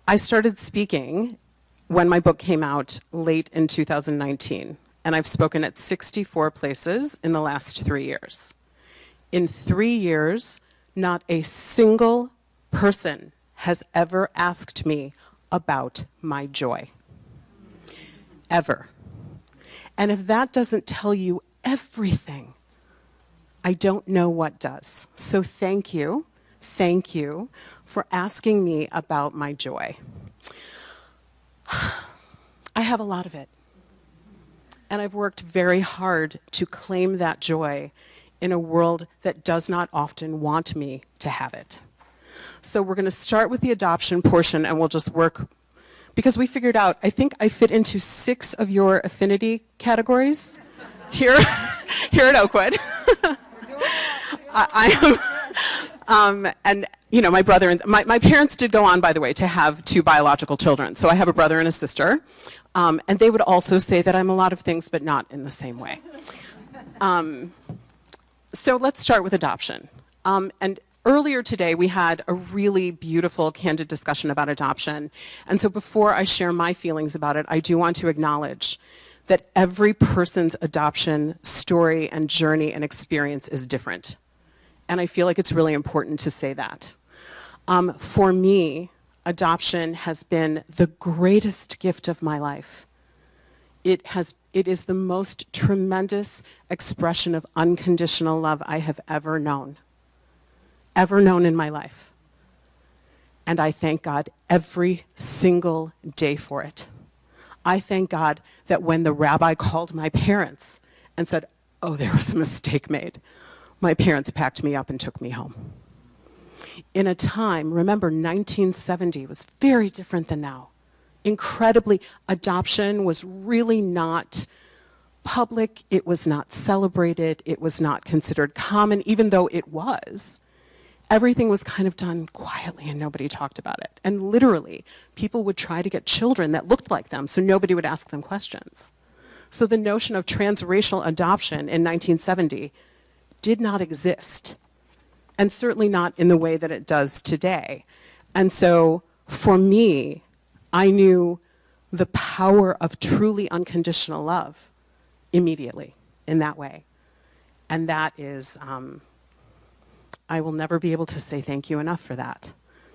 I started speaking when my book came out late in 2019, and I've spoken at 64 places in the last 3 years. In 3 years, not a single person has ever asked me about my joy. Ever. And if that doesn't tell you everything, I don't know what does. So thank you for asking me about my joy. I have a lot of it. And I've worked very hard to claim that joy in a world that does not often want me to have it. So we're going to start with the adoption portion, and we'll just work, because we figured out, I think I fit into 6 of your affinity categories here at Oakwood. And you know, my brother and my parents did go on, by the way, to have 2 biological children. So I have a brother and a sister, and they would also say that I'm a lot of things, but not in the same way. So let's start with adoption. And earlier today, we had a really beautiful, candid discussion about adoption. And so before I share my feelings about it, I do want to acknowledge that every person's adoption story and journey and experience is different. And I feel like it's really important to say that. For me, adoption has been the greatest gift of my life. It is the most tremendous expression of unconditional love I have ever known in my life. And I thank God every single day for it. I thank God that when the rabbi called my parents and said, oh, there was a mistake made, my parents packed me up and took me home. In a time, remember, 1970 was very different than now. Incredibly, adoption was really not public, it was not celebrated, it was not considered common, even though it was. Everything was kind of done quietly and nobody talked about it. And literally, people would try to get children that looked like them so nobody would ask them questions. So the notion of transracial adoption in 1970 did not exist, and certainly not in the way that it does today. And so for me, I knew the power of truly unconditional love immediately in that way. And that is, I will never be able to say thank you enough for that.